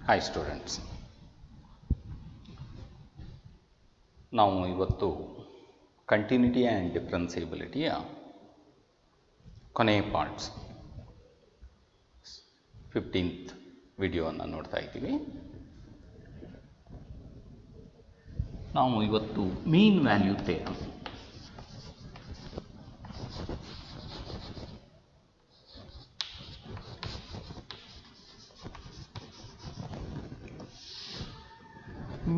Hi students. ನಾವು ಇವತ್ತು continuity and ಡಿಫ್ರೆನ್ಸಿಬಿಲಿಟಿಯ ಕೊನೆಯ ಪಾರ್ಟ್ಸ್ 15th ವಿಡಿಯೋವನ್ನು ನೋಡ್ತಾ ಇದ್ದೀವಿ. ನಾವು ಇವತ್ತು ಮೀನ್ value theorem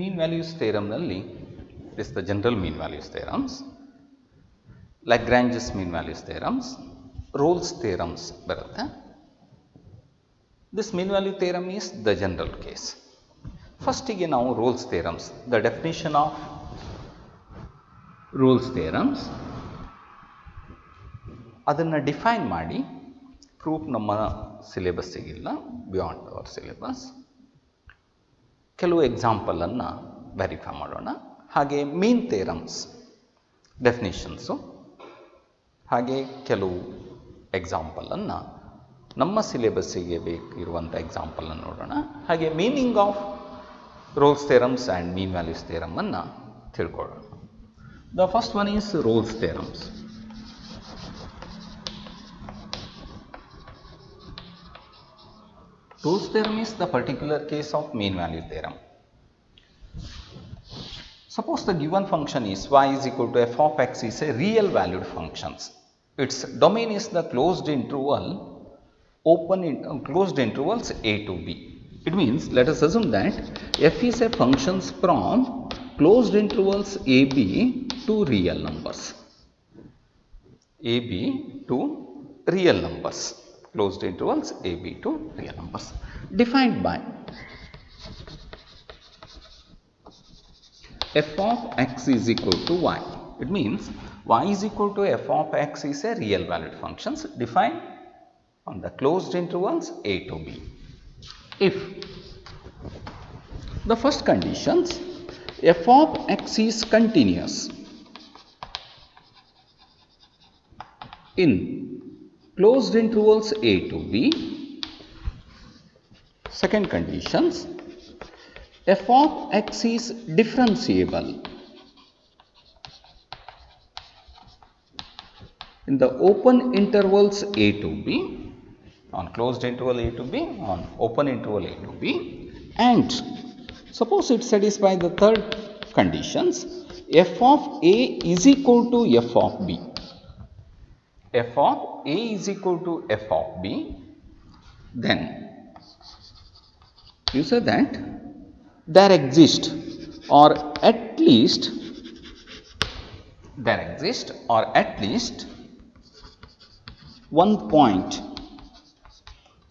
mean values theoremನಲ್ಲಿ this is the general mean values theorems, Lagrange's mean values theorems, Rolle's theorems ಬರುತ್ತೆ. This mean value theorem is the general case. ಫಸ್ಟಿಗೆ ನಾವು Rolle's theorems, the definition of Rolle's theorems ಅದನ್ನು define ಮಾಡಿ, proof ನಮ್ಮ ಸಿಲೆಬಸ್ಸಿಗಿಲ್ಲ, beyond our syllabus. ಕೆಲವು ಎಕ್ಸಾಂಪಲನ್ನು verify ಮಾಡೋಣ. ಹಾಗೆ ಮೀನ್ theorems ಡೆಫಿನಿಷನ್ಸು, ಹಾಗೆ ಕೆಲವು ಎಕ್ಸಾಂಪಲನ್ನು ನಮ್ಮ ಸಿಲೆಬಸ್ಸಿಗೆ ಬೇಕಿರುವಂಥ ಎಕ್ಸಾಂಪಲನ್ನು ನೋಡೋಣ. ಹಾಗೆ meaning of Rolle's theorems and mean values ಥಿಯರಮನ್ನು ತಿಳ್ಕೊಳ್ಳೋಣ. The first one is Rolle's theorems. Rolle's theorem is the particular case of mean value theorem. Suppose the given function is y is equal to f of x is a real valued function. Its domain is the closed intervals a to b. It means, let us assume that f is a function from closed intervals a b to real numbers. a b to real numbers. Closed intervals a b to real numbers, defined by f of x is equal to y. It means y is equal to f of x is a real valued function defined on the closed intervals a to b. If the first conditions, f of x is continuous in closed intervals a to b. Second conditions, f of x is differentiable in the open intervals a to b, on closed interval a to b, on open interval a to b, and suppose it satisfies the third conditions, f of a is equal to f of b. f of a is equal to f of b, then you say that there exists or at least one point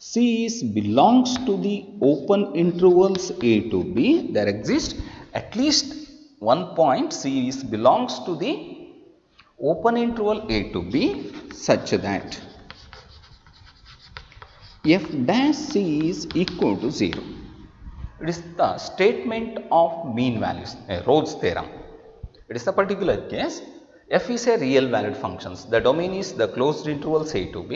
c is belongs to the open intervals a to b. There exists at least one point c is belongs to the open interval a to b such that f dash c is equal to 0. It is the statement of mean values, Rolle's theorem. It is a particular case. F is a real valued function. The domain is the closed intervals a to b,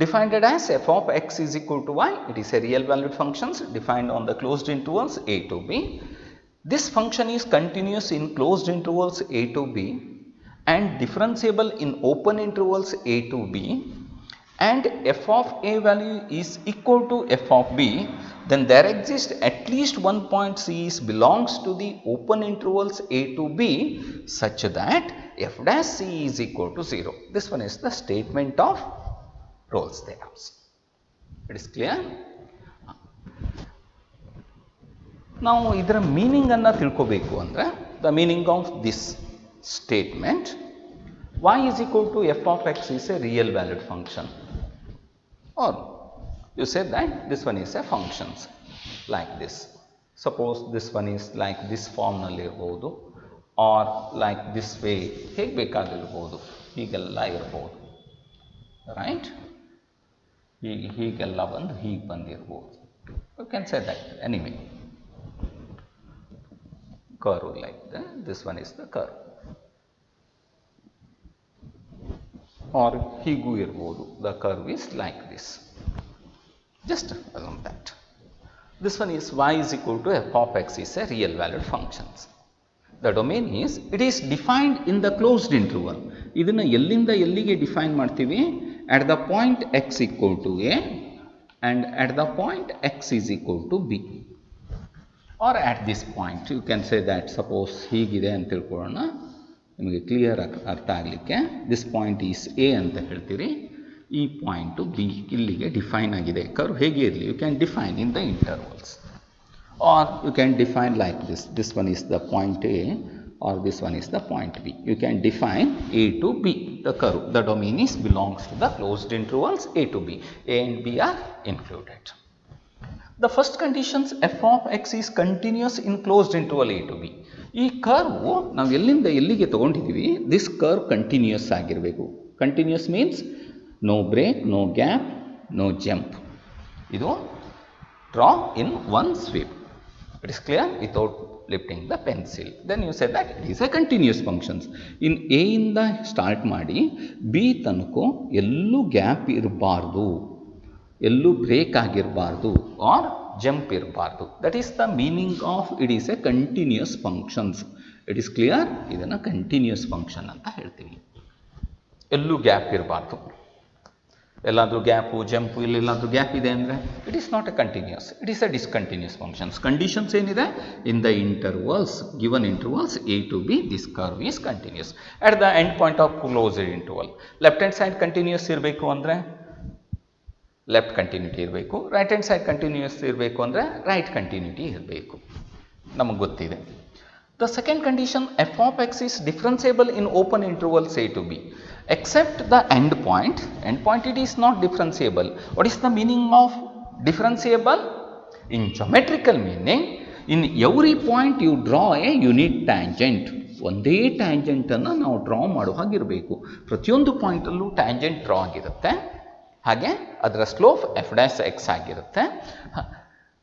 defined as f of x is equal to y. It is a real valued function defined on the closed intervals a to b. This function is continuous in closed intervals a to b and differentiable in open intervals a to b, and f of a value is equal to f of b, then there exists at least one point c is belongs to the open intervals a to b such that f dash c is equal to 0. This one is the statement of Rolle's theorems. It is clear? ನಾವು ಇದರ meaning ಅನ್ನು ತಿಳ್ಕೋಬೇಕು ಅಂದರೆ, the meaning of this statement, y is equal to f of x is a real valued function, or you say that this one is a function like this. Suppose this one is like this form ನಲ್ಲಿ ಇರಬಹುದು, or like this way, ಹೇಗೆ ಬೇಕಾಗಿರಬಹುದು, ಹೀಗೆಲ್ಲ ಇರಬಹುದು, right? ಹೀಗೆಲ್ಲ ಬಂದು ಹೀಗೆ ಬಂದಿರಬಹುದು. You can say that anyway. Curve like that. This one is the curve. Or ಹೀಗೂ ಇರಬಹುದು. The curve is like this. Just assume that. This one is y is equal to f of x is a real valued functions. The domain is, it is defined in the closed interval. ಇದನ್ನು ಎಲ್ಲಿಂದ ಎಲ್ಲಿಗೆ define ಮಾಡ್ತೀವಿ? At the point x equal to a and at the point x is equal to b. Or at this point, you can say that suppose ಹೀಗಿದೆ ಅಂತ ತಿಳ್ಕೊಳ್ಳೋಣ, ನಿಮಗೆ clear ಅರ್ಥ ಆಗಲಿಕ್ಕೆ. ದಿಸ್ ಪಾಯಿಂಟ್ ಈಸ್ ಎ ಅಂತ ಹೇಳ್ತೀರಿ, ಈ ಪಾಯಿಂಟು ಬಿ ಇಲ್ಲಿಗೆ ಡಿಫೈನ್ ಆಗಿದೆ. ಕರ್ವ್ ಹೇಗೆ ಇರಲಿ, you can define in the intervals, or you can define like this. This one is the point A or this one is the point B. You can define A to B, the curve. The domain is belongs to the closed intervals A to B. A and B are included. The first conditions, f of x is continuous in closed interval A to B. ಈ curve ನಾವು ಎಲ್ಲಿಂದ ಎಲ್ಲಿಗೆ ತಗೊಂಡಿದ್ದೀವಿ, this curve continuous ಆಗಿರಬೇಕು. Continuous means no break, no gap, no jump. ಇದು draw in one sweep. It is clear, without lifting the pencil. Then you say that it is a continuous functions. In A ಇಂದ start ಮಾಡಿ B ತನಕ ಎಲ್ಲೂ gap ಇರಬಾರ್ದು, ಎಲ್ಲೂ break ಆಗಿರಬಾರ್ದು, or jump ಇರಬಾರ್ದು. That is the meaning of it is a continuous functions. It is clear, ಇದನ್ನು continuous function ಅಂತ ಹೇಳ್ತೀವಿ. ಎಲ್ಲೂ ಗ್ಯಾಪ್ ಇರಬಾರ್ದು. ಎಲ್ಲಾದರೂ ಗ್ಯಾಪು ಜಂಪು ಇಲ್ಲೆಲ್ಲಾದರೂ ಗ್ಯಾಪ್ ಇದೆ ಅಂದರೆ it is not a continuous, it is a discontinuous functions. Conditions ಏನಿದೆ, in the intervals, given intervals A to B, this curve is continuous. At the end point of closed interval, left hand side continuous ಇರಬೇಕು ಅಂದರೆ left continuity ಇರಬೇಕು, right hand side continuous ಇರಬೇಕು ಅಂದರೆ right continuity ಇರಬೇಕು, ನಮಗೆ ಗೊತ್ತಿದೆ. The second condition, f of x is differentiable in open intervals A to B, except the end point. End point it is not differentiable. What is the meaning of differentiable? In geometrical meaning, in every point you draw a unit tangent. ಒಂದೇ ಟ್ಯಾಂಜೆಂಟನ್ನು ನಾವು draw ಮಾಡೋ ಹಾಗಿರಬೇಕು. ಪ್ರತಿಯೊಂದು ಪಾಯಿಂಟಲ್ಲೂ tangent draw ಆಗಿರುತ್ತೆ, ಹಾಗೆ ಅದರ slope F dash X ಆಗಿರುತ್ತೆ.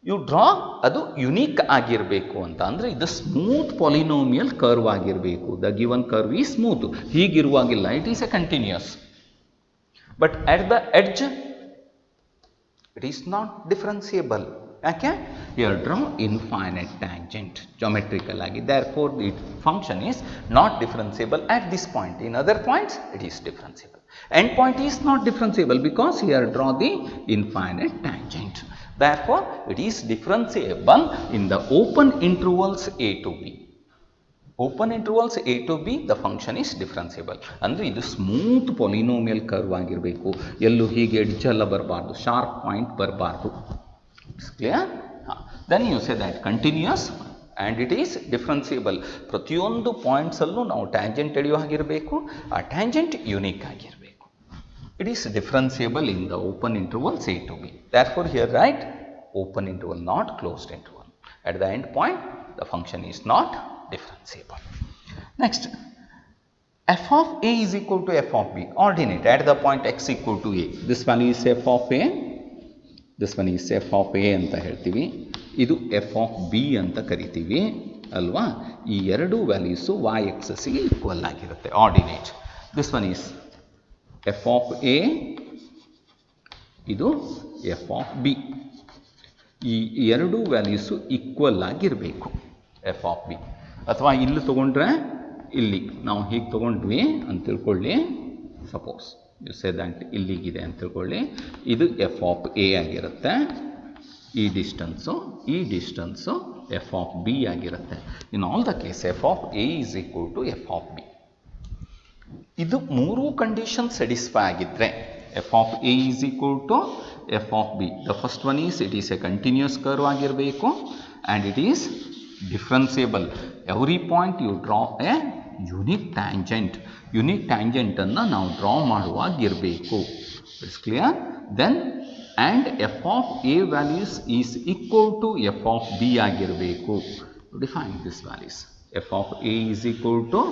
You draw ಅದು unique ಆಗಿರಬೇಕು ಅಂತ ಅಂದರೆ ಇದು ಸ್ಮೂತ್ ಪಾಲಿನೋಮಿಯಲ್ ಕರ್ವ್ ಆಗಿರಬೇಕು. ದ ಗಿವನ್ ಕರ್ವ್ ಈ ಸ್ಮೂತ್, ಹೀಗಿರುವಾಗಿಲ್ಲ, it is a continuous. But at the edge it is not differentiable. ಯಾಕೆ? You draw infinite tangent geometrical ಆಗಿ. Therefore the function is not differentiable at this point. In other points it is differentiable. End point is not differentiable because here draw the infinite tangent. Therefore, it is differentiable in the open intervals A to B. Open intervals A to B, the function is differentiable. ಅಂದರೆ ಇದು smooth polynomial curve ಆಗಿರಬೇಕು, ಎಲ್ಲೂ ಹೀಗೆ edge ಎಲ್ಲ ಬರಬಾರ್ದು, sharp point ಬರಬಾರ್ದು. It's clear? Then you say that continuous and it is differentiable. ಪ್ರತಿಯೊಂದು ಪಾಯಿಂಟ್ಸಲ್ಲೂ ನಾವು ಟ್ಯಾಂಜೆಂಟ್ ಎಳೆಯೋ ಹಾಗಿರಬೇಕು, ಆ ಟ್ಯಾಂಜೆಂಟ್ ಯುನೀಕ್ ಆಗಿರಬೇಕು. It is differentiable in the open intervals A to B. Therefore, here write open interval, not closed interval. At the end point, the function is not differentiable. Next, f of A is equal to f of B. Ordinate at the point x equal to A. This one is f of A. This one is f of A ಅಂತ ಹೇಳ್ತೀವಿ. ಇದು f of B ಅಂತ ಕರಿತೀವಿ ಅಲ್ವಾ? ಈ ಎರಡು values y axisಗೆ equal ಆಗಿರುತ್ತೆ. Ordinate. This one is f of A, ಇದು f of B. ಈ ಎರಡು ವ್ಯಾಲ್ಯೂಸು ಈಕ್ವಲ್ ಆಗಿರಬೇಕು f of B. ಅಥವಾ ಇಲ್ಲಿ ತೊಗೊಂಡ್ರೆ, ಇಲ್ಲಿ ನಾವು ಹೀಗೆ ತೊಗೊಂಡ್ವಿ ಅಂತ ತಿಳ್ಕೊಳ್ಳಿ, ಸಪೋಸ್ ಯು ಸೇ ದ್ಯಾಟ್ ಇಲ್ಲಿಗಿದೆ ಅಂತ ತಿಳ್ಕೊಳ್ಳಿ, ಇದು f of A ಆಗಿರುತ್ತೆ, ಈ ಡಿಸ್ಟೆನ್ಸು f of B ಆಗಿರುತ್ತೆ. In all the case f of A is equal to f of B. ಇದು ಮೂರು ಕಂಡೀಷನ್ ಸ್ಯಾಟಿಸ್ಫೈ ಆಗಿದ್ರೆ f of A is equal to f of B. The first one is it is a continuous curve ಆಗಿರಬೇಕು and it is differentiable. Every point you draw a unique tangent. Unique tangent ಅನ್ನು ನಾವು draw ಮಾಡುವಾಗಿರಬೇಕು. It's clear? Then and f of A values is equal to f of B ಆಗಿರಬೇಕು. Define these values. f of A is equal to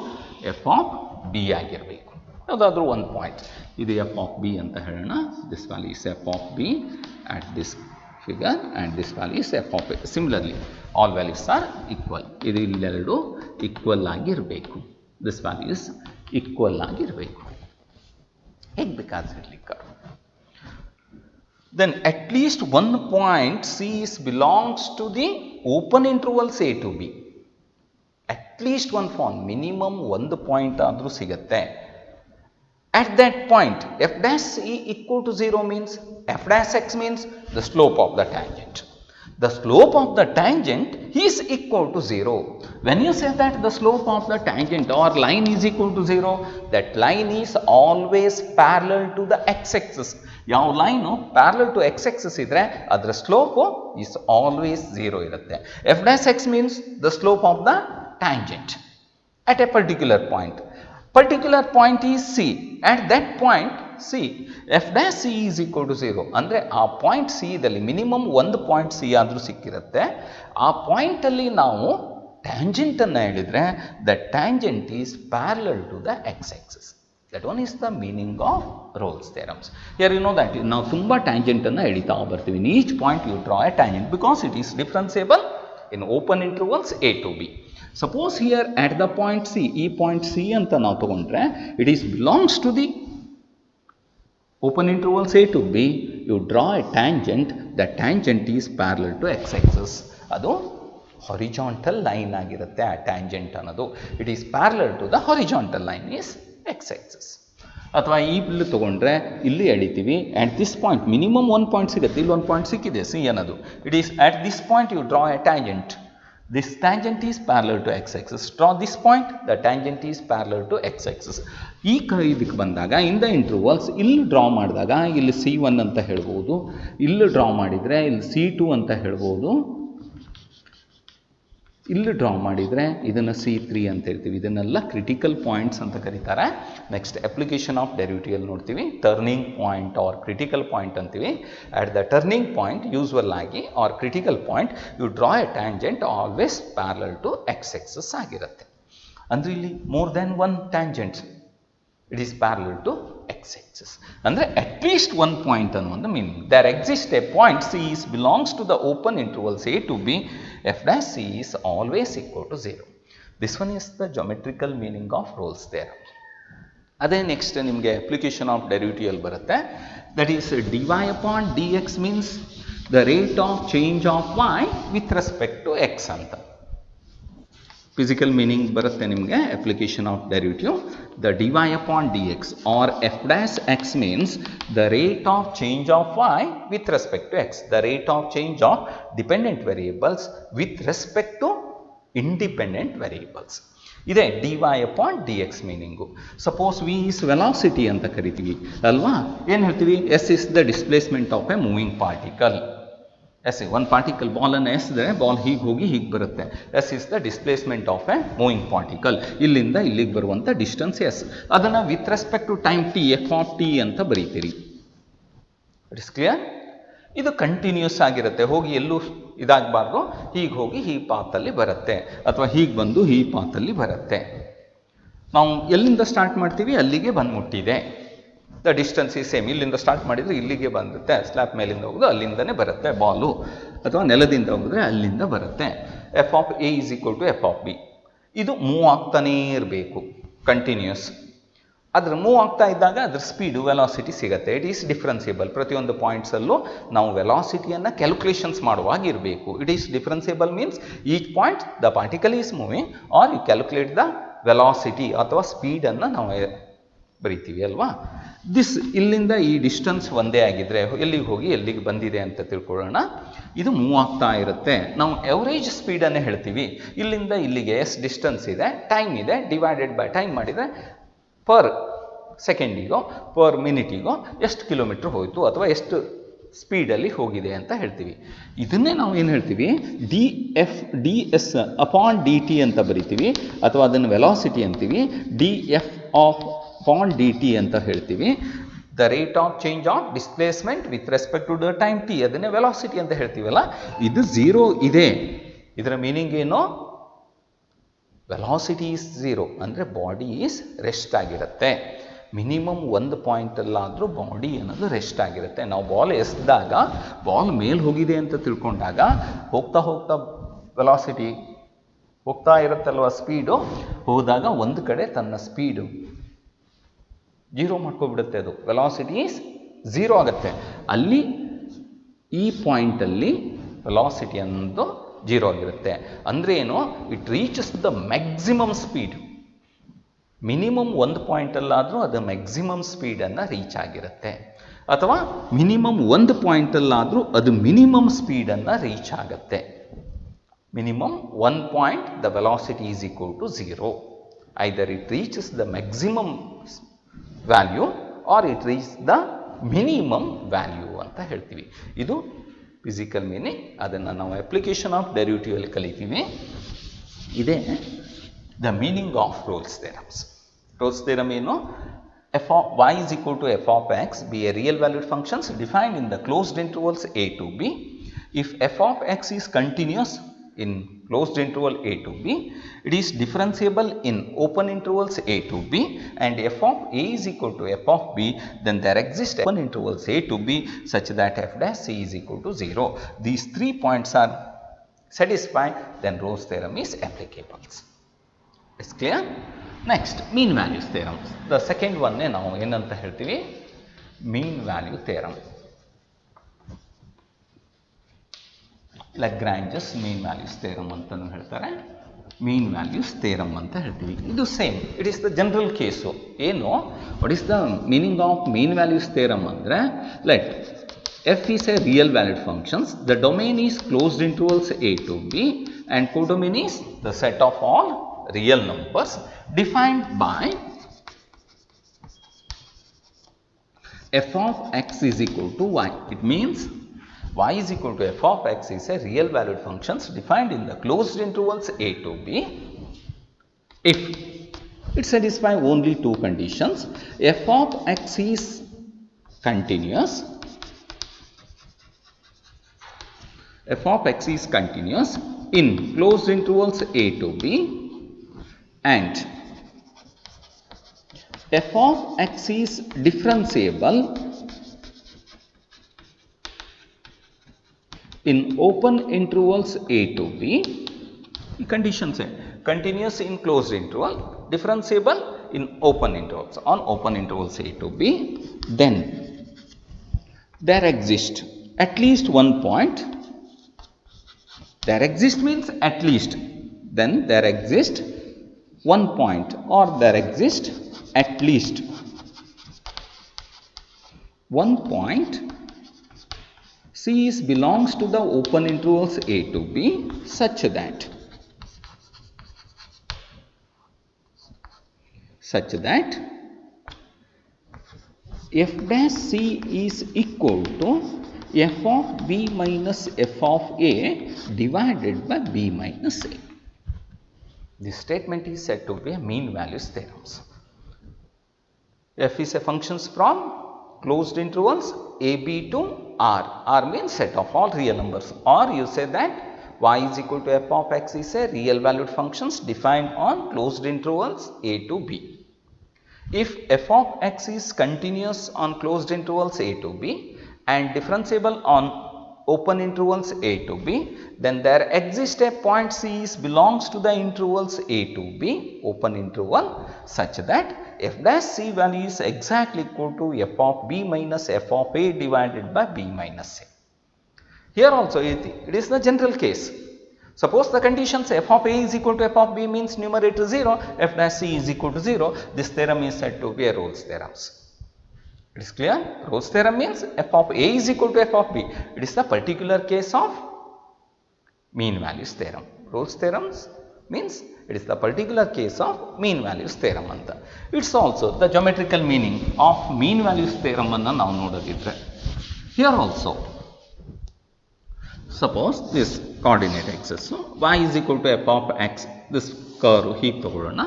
f of B ಆಗಿರಬೇಕು. ಯಾವುದಾದ್ರೂ ಒಂದು point, ಇದು f of B ಅಂತ ಹೇಳೋಣ. This value is f of B at this figure and this value is f of A. Similarly, all values are equal. ಇದು ಇಲ್ಲೆರಡು equal ಆಗಿರಬೇಕು. This values equal ಆಗಿರಬೇಕು. ಹೇಗೆ ಬೇಕಾದ್ರೆ ಇರಲಿ curve. then at least one point C is belongs to the open intervals A to B. At least one point, minimum ಒಂದು point ಆದರೂ ಸಿಗುತ್ತೆ. At that point, f dash c equal to 0 means f dash x means the slope of the tangent. The slope of the tangent is equal to 0. When you say that the slope of the tangent or line is equal to 0, that line is always parallel to the x-axis. ಯಾವ line parallel to X axis ಇದ್ರೆ ಅದರ slope is always 0 ಇರುತ್ತೆ. F dash X means the slope of the tangent at a particular point. Particular point is c. At that point c f dash c is equal to 0 ಅಂದರೆ ಆ point c ದಲ್ಲಿ minimum ಒಂದು point c ಆದರೂ ಸಿಕ್ಕಿರುತ್ತೆ. ಆ ಪಾಯಿಂಟಲ್ಲಿ ನಾವು ಟ್ಯಾಂಜೆಂಟನ್ನು ಹೇಳಿದರೆ the tangent is parallel to the x axis. That one is the meaning of Rolle's theorems. Here you know that ನಾವು ತುಂಬ ಟ್ಯಾಂಜೆಂಟನ್ನು ಎಳಿತಾ ಬರ್ತೀವಿ. In each point you draw a tangent because it is differentiable in open intervals A to B. Suppose here at the point C, ಈ point C ಅಂತ ನಾವು ತಗೊಂಡ್ರೆ it is belongs to the open intervals A to B. You draw a tangent. The tangent is parallel to x-axis. ಅದು horizontal line ಆಗಿರುತ್ತೆ ಆ tangent ಅನ್ನೋದು. It is parallel to the horizontal line is x-axis. ಅಥವಾ ಈ ಬಿಲ್ಲು ತೊಗೊಂಡ್ರೆ ಇಲ್ಲಿ ಎಳಿತೀವಿ. ಅಟ್ ದಿಸ್ ಪಾಯಿಂಟ್ ಮಿನಿಮಮ್ ಒಂದು ಪಾಯಿಂಟ್ ಸಿಗುತ್ತೆ. ಇಲ್ಲಿ ಒಂದು ಪಾಯಿಂಟ್ ಸಿಕ್ಕಿದೆ ಸಿ ಅನ್ನೋದು. It is at this point you draw a tangent. This tangent is parallel to x axis. Draw this point, the tangent is parallel to x axis. ಈ ಇದಕ್ಕೆ ಬಂದಾಗ in the intervals ಇಲ್ಲಿ draw ಮಾಡಿದಾಗ ಇಲ್ಲಿ C1 ಅಂತ ಹೇಳ್ಬೋದು, ಇಲ್ಲಿ draw ಮಾಡಿದರೆ ಇಲ್ಲಿ C2 ಅಂತ ಹೇಳ್ಬೋದು, ಇಲ್ಲಿ ಡ್ರಾ ಮಾಡಿದರೆ ಇದನ್ನು C3 ಅಂತ ಹೇಳ್ತೀವಿ. ಇದನ್ನೆಲ್ಲ ಕ್ರಿಟಿಕಲ್ ಪಾಯಿಂಟ್ಸ್ ಅಂತ ಕರೀತಾರೆ. ನೆಕ್ಸ್ಟ್ ಅಪ್ಲಿಕೇಶನ್ ಆಫ್ ಡೆರಿವೇಟಿವ್ ನೋಡ್ತೀವಿ. Turning point or critical point ಅಂತೀವಿ. At the turning point usual ಆಗಿ or critical point you draw a tangent always parallel to X axis ಆಗಿರುತ್ತೆ. ಅಂದರೆ ಇಲ್ಲಿ more than one tangents it is parallel to X axis. ಅಂದರೆ at least one point ಅನ್ನೋ ಒಂದು meaning. There exist a point C is belongs to the open intervals A to B. F dash c is always equal to 0. This one is the geometrical meaning of Rolle's theorem. ಅದೇ next ನಿಮಗೆ application of derivative ಬರುತ್ತೆ. That is dy upon dx means the rate of change of y with respect to x ಅಂತ. Physical meaning ಬರುತ್ತೆ ನಿಮಗೆ application of derivative. The dy upon dx or f dash x means the rate of change of y with respect to x. The rate of change of dependent variables with respect to independent variables. ಇದೆ dy upon dx meaning. Suppose v is velocity ಅಂತ ಕರಿತೀವಿ ಅಲ್ವಾ. ಏನು ಹೇಳ್ತೀವಿ? s is the displacement of a moving particle. S ಒಂದು particle ಬಾಲನ್ನು ಎಸೆದ್ರೆ ball ಹೀಗೆ ಹೋಗಿ ಹೀಗೆ ಬರುತ್ತೆ. S is the displacement of a moving particle. ಇಲ್ಲಿಂದ ಇಲ್ಲಿಗೆ ಬರುವಂಥ ಡಿಸ್ಟೆನ್ಸ್ ಎಸ್. ಅದನ್ನು with respect to time T F of T ಅಂತ ಬರೀತೀರಿ. It is clear? ಇದು ಕಂಟಿನ್ಯೂಸ್ ಆಗಿರುತ್ತೆ. ಹೋಗಿ ಎಲ್ಲೂ ಇದಾಗಬಾರ್ದು. ಹೀಗೆ ಹೋಗಿ ಈ ಪಾತಲ್ಲಿ ಬರುತ್ತೆ ಅಥವಾ ಹೀಗೆ ಬಂದು ಈ ಪಾತಲ್ಲಿ ಬರುತ್ತೆ. ನಾವು ಎಲ್ಲಿಂದ ಸ್ಟಾರ್ಟ್ ಮಾಡ್ತೀವಿ ಅಲ್ಲಿಗೆ ಬಂದು ಮುಟ್ಟಿದೆ. ದ ಡಿಸ್ಟೆನ್ಸ್ ಈ ಸೇಮ್. ಇಲ್ಲಿಂದ ಸ್ಟಾರ್ಟ್ ಮಾಡಿದರೆ ಇಲ್ಲಿಗೆ ಬಂದುತ್ತೆ. ಸ್ಲ್ಯಾಬ್ ಮೇಲಿಂದ ಹೋಗೋದು ಅಲ್ಲಿಂದನೇ ಬರುತ್ತೆ ಬಾಲು, ಅಥವಾ ನೆಲದಿಂದ ಹೋಗಿದ್ರೆ ಅಲ್ಲಿಂದ ಬರುತ್ತೆ. F of A is equal to F of B. ಇದು ಮೂವ್ ಆಗ್ತಾನೇ ಇರಬೇಕು ಕಂಟಿನ್ಯೂಸ್. ಅದ್ರ ಮೂವ್ ಆಗ್ತಾ ಇದ್ದಾಗ ಅದ್ರ ಸ್ಪೀಡು ವೆಲಾಸಿಟಿ ಸಿಗುತ್ತೆ. It is differentiable. ಪ್ರತಿಯೊಂದು ಪಾಯಿಂಟ್ಸಲ್ಲೂ ನಾವು ವೆಲಾಸಿಟಿಯನ್ನು ಕ್ಯಾಲ್ಕುಲೇಷನ್ಸ್ ಮಾಡುವಾಗ ಇರಬೇಕು. It is differentiable means each point the particle is moving or you calculate the velocity ಅಥವಾ ಸ್ಪೀಡನ್ನು ನಾವು ಬರಿತೀವಿ ಅಲ್ವಾ. ದಿಸ್ ಇಲ್ಲಿಂದ ಈ ಡಿಸ್ಟೆನ್ಸ್ ಒಂದೇ ಆಗಿದ್ದರೆ ಎಲ್ಲಿಗೆ ಹೋಗಿ ಎಲ್ಲಿಗೆ ಬಂದಿದೆ ಅಂತ ತಿಳ್ಕೊಳ್ಳೋಣ. ಇದು ಮೂವ್ ಆಗ್ತಾ ಇರುತ್ತೆ. ನಾವು ಎವರೇಜ್ ಸ್ಪೀಡನ್ನೇ ಹೇಳ್ತೀವಿ. ಇಲ್ಲಿಂದ ಇಲ್ಲಿಗೆ ಎಷ್ಟು ಡಿಸ್ಟೆನ್ಸ್ ಇದೆ, ಟೈಮ್ ಇದೆ, ಡಿವೈಡೆಡ್ ಬೈ ಟೈಮ್ ಮಾಡಿದರೆ ಪರ್ ಸೆಕೆಂಡಿಗೋ ಪರ್ ಮಿನಿಟಿಗೋ ಎಷ್ಟು ಕಿಲೋಮೀಟ್ರ್ ಹೋಯಿತು ಅಥವಾ ಎಷ್ಟು ಸ್ಪೀಡಲ್ಲಿ ಹೋಗಿದೆ ಅಂತ ಹೇಳ್ತೀವಿ. ಇದನ್ನೇ ನಾವು ಏನು ಹೇಳ್ತೀವಿ? D s upon d t ಅಂತ ಬರಿತೀವಿ, ಅಥವಾ ಅದನ್ನು ವೆಲಾಸಿಟಿ ಅಂತೀವಿ. D f of upon d t ಅಂತ ಹೇಳ್ತೀವಿ. The rate of change of displacement with respect to the time t, ಅದನ್ನೇ ವೆಲಾಸಿಟಿ ಅಂತ ಹೇಳ್ತೀವಲ್ಲ. ಇದು 0 ಇದೆ. ಇದರ ಮೀನಿಂಗ್ ಏನು? ವೆಲಾಸಿಟಿ ಈಸ್ 0 ಅಂದರೆ ಬಾಡಿ ಈಸ್ ರೆಸ್ಟ್ ಆಗಿರುತ್ತೆ. ಮಿನಿಮಮ್ ಒಂದು ಪಾಯಿಂಟಲ್ಲಾದರೂ ಬಾಡಿ ಅನ್ನೋದು ರೆಸ್ಟ್ ಆಗಿರುತ್ತೆ. ನಾವು ಬಾಲ್ ಎಸೆದಾಗ ಬಾಲ್ ಮೇಲೆ ಹೋಗಿದೆ ಅಂತ ತಿಳ್ಕೊಂಡಾಗ ಹೋಗ್ತಾ ಹೋಗ್ತಾ ವೆಲಾಸಿಟಿ ಹೋಗ್ತಾ ಇರುತ್ತಲ್ವ, ಸ್ಪೀಡು ಹೋದಾಗ ಒಂದು ಕಡೆ ತನ್ನ ಸ್ಪೀಡು 0 ಮಾಡ್ಕೊಬಿಡುತ್ತೆ. ಅದು ವೆಲಾಸಿಟಿ ಈಸ್ 0 ಆಗುತ್ತೆ. ಅಲ್ಲಿ ಈ ಪಾಯಿಂಟಲ್ಲಿ ವೆಲಾಸಿಟಿ ಅನ್ನೋದು 0 ಆಗಿರುತ್ತೆ. ಅಂದರೆ ಏನು, it reaches the maximum speed. Minimum ಒಂದು ಪಾಯಿಂಟಲ್ಲಾದರೂ ಅದು ಮ್ಯಾಕ್ಸಿಮಮ್ ಸ್ಪೀಡನ್ನು ರೀಚ್ ಆಗಿರುತ್ತೆ, ಅಥವಾ ಮಿನಿಮಮ್ ಒಂದು ಪಾಯಿಂಟಲ್ಲಾದರೂ ಅದು ಮಿನಿಮಮ್ ಸ್ಪೀಡನ್ನು ರೀಚ್ ಆಗುತ್ತೆ. Minimum 1 point the velocity is equal to 0. Either it reaches the maximum value or it reach the minimum value ಅಂತ ಹೇಳ್ತೀವಿ. ಇದು ಫಿಸಿಕಲ್ ಮೀನಿಂಗ್. ಅದನ್ನು ನಾವು ಅಪ್ಲಿಕೇಶನ್ ಆಫ್ ಡೆರಿವೇಟಿವ್ ಕಲಿತೀವಿ. ಇದೇ the meaning of Rolle's theorems. Rolle's theorem ಏನು? f of y is equal to f of x be a real valued functions defined in the closed intervals a to b. If f of x is continuous in closed interval a to b, it is differentiable in open intervals a to b, and f of a is equal to f of b, then there exist open intervals a to b such that f dash c is equal to 0. These 3 points are satisfied, then Rolle's theorem is applicable. It's clear? Next, mean values theorem. The second one ನಾವು ಏನಂತ ಹೇಳ್ತೀವಿ? Mean value theorem. Lagrange's mean values theorem ಅಂತಲೂ ಹೇಳ್ತಾರೆ, mean values theorem ಅಂತ ಹೇಳ್ತೀವಿ. ಇದು same, it is the general case. ಏನು, what is the meaning of mean values theorem ಅಂದರೆ, ಲೆಟ್ f is a real valued functions, the domain is closed intervals a to b, and codomain is the set of all real numbers defined by f of x is equal to y. It means y is equal to f of x is a real valued functions defined in the closed intervals a to b if it satisfies only two conditions. F of x is continuous. F of x is continuous in closed intervals a to b, and f of x is differentiable in open intervals a to b. Conditions है continuous in closed interval, differentiable in open intervals, on open intervals a to b, then there exists at least one point. There exists means at least, then there exists one point, or there exists at least one point C is belongs to the open intervals a to b such that f dash c is equal to f of b minus f of a divided by b minus a. This statement is said to be a mean values theorems. F is a functions from closed intervals a b to r. R means set of all real numbers. Or you say that y is equal to f of x is a real valued functions defined on closed intervals a to b. If f of x is continuous on closed intervals a to b and differentiable on open intervals a to b, then there exists a point c is belongs to the intervals a to b, open interval, such that f dash c value is exactly equal to f of b minus f of a divided by b minus a. Here also it is the general case. Suppose the conditions f of a is equal to f of b means numerator 0, f dash c is equal to 0. This theorem is said to be a Rolle's theorem. It is clear? Rolle's theorem means f of a is equal to f of b. It is the particular case of mean values theorem. Rolle's theorems means it is the particular case of mean values theorem anta. It's also the geometrical meaning of mean values theorem anna ನಾವು ನೋಡೋದಿದ್ರೆ. Here also, suppose this coordinate axis, y is equal to f of x, this curve ಹೀಗೆ ತಗೊಳ್ಳೋಣ,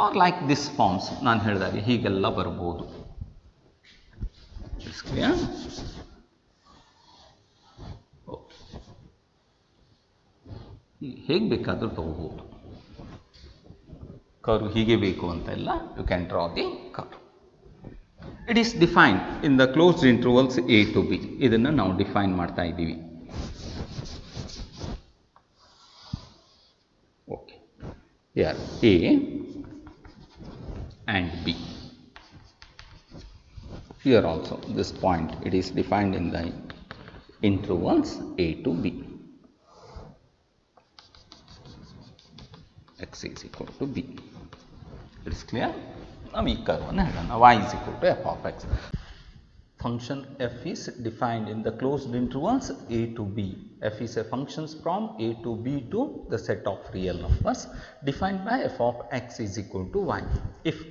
or like this forms ನಾನು ಹೇಳಿದಾಗೆ ಹೀಗೆಲ್ಲ ಬರಬಹುದು. It's clear? ಹೇಗೆ ಬೇಕಾದರೂ ತಗೋಬಹುದು. ಕರ್ವ್ ಹೀಗೆ ಬೇಕು ಅಂತ ಇಲ್ಲ, you can draw the curve. It is defined in the closed intervals A to b. ಇದನ್ನು ನಾವು ಡಿಫೈನ್ ಮಾಡ್ತಾ ಇದ್ದೀವಿ. Okay, here a and b. Here also this point it is defined in the intervals a to b. X is equal to b. It is clear? Now we curve on y is equal to f of x. Function f is defined in the closed intervals a to b. F is a function from a to b to the set of real numbers defined by f of x is equal to y. If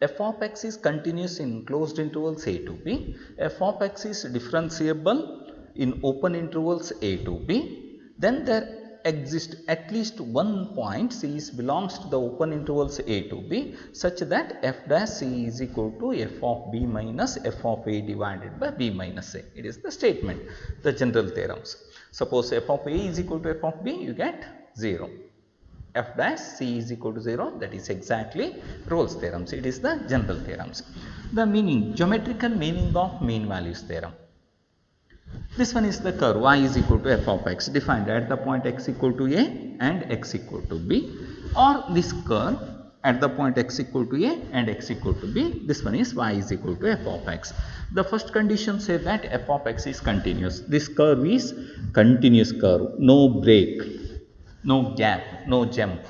f of x is continuous in closed intervals a to b, f of x is differentiable in open intervals a to b, then there exists at least one point c belongs to the open intervals a to b such that f dash c is equal to f of b minus f of a divided by b minus a. It is the statement, the general theorems. Suppose f of a is equal to f of b, you get 0. F dash c is equal to 0, that is exactly Rolle's theorems. It is the general theorems. The meaning, geometrical meaning of mean values theorem. This one is the curve y is equal to f of x defined at the point x equal to a and x equal to b, or this curve at the point x equal to a and x equal to b. This one is y is equal to f of x. The first condition says that f of x is continuous. This curve is continuous curve, no break, no gap, no jump.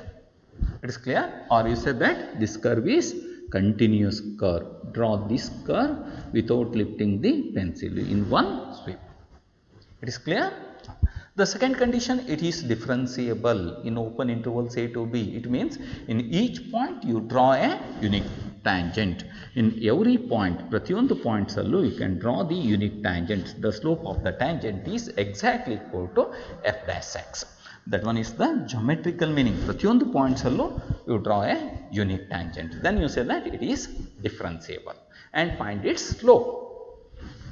It is clear? Or you say that this curve is continuous curve. Draw this curve without lifting the pencil in one sweep. It is clear? The second condition, it is differentiable in open intervals a to b. It means in each point you draw a unique tangent. In every point, pratiyondu points allu you can draw the unique tangent. The slope of the tangent is exactly equal to f dash x. That one is the geometrical meaning. Pratiyondu points allu you draw a unique tangent. Then you say that it is differentiable and find its slope.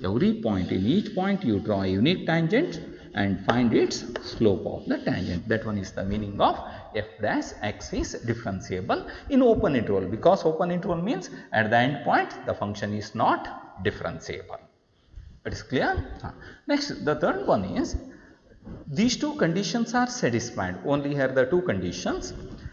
Every point, in each point you draw a unique tangent and find its slope of the tangent. That one is the meaning of f dash x is differentiable in open interval, because open interval means at the end point the function is not differentiable. It is clear? Next, the third one is these two conditions are satisfied. Only here the two conditions.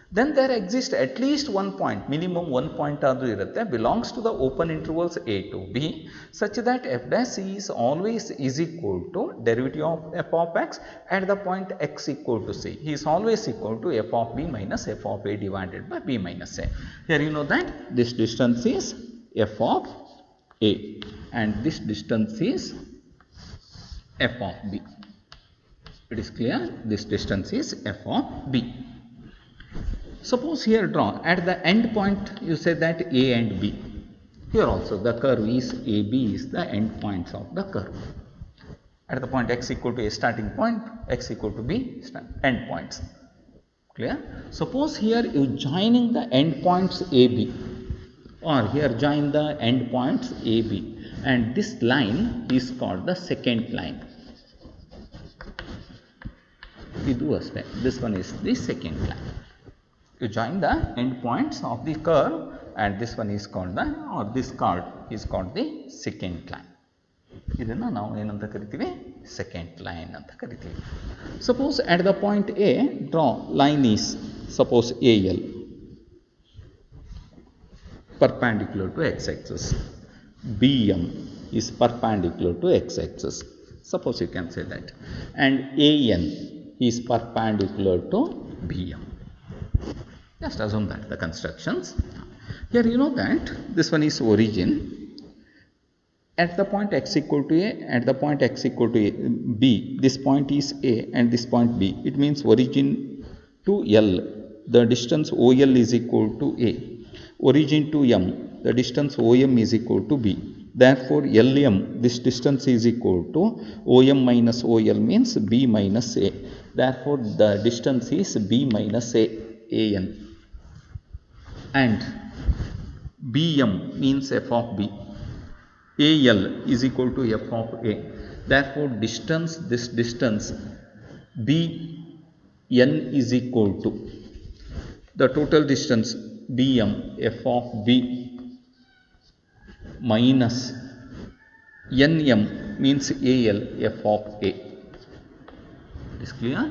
Then there exists at least one point, minimum one point belongs to the open intervals a to b such that f dash c is always is equal to derivative of f of x at the point x equal to c. He is always equal to f of b minus f of a divided by b minus a. Here you know that this distance is f of a and this distance is f of b. It is clear? This distance is f of b. Suppose here draw at the end point, you say that a and b. Here also the curve is AB is the end points of the curve. At the point x equal to a starting point, x equal to b end points. Clear? Suppose here you joining the end points AB, or here join the end points AB, and this line is called the secant line. This one is the secant line. You join the end points of the curve and this one is called the, or this curve is called the secant line. ಇದನ್ನು ನಾವು ಏನಂತ ಕರಿತೀವಿ, secant line ಅಂತ ಕರಿತೀವಿ. Suppose at the point A, draw line is suppose AL perpendicular to x-axis. BM is perpendicular to x-axis. Suppose you can say that. And AN is perpendicular to BM. Just assume that the constructions. Here you know that this one is origin. At the point x equal to a, at the point x equal to b, this point is a and this point b. It means origin to L, the distance OL is equal to a. Origin to M, the distance OM is equal to b. Therefore, LM, this distance is equal to OM minus OL means b minus a. Therefore, the distance is b minus a, AN. And BM means f of b. AL is equal to f of a. Therefore, distance, this distance BN is equal to the total distance BM f of b minus NM means AL f of a. It is clear?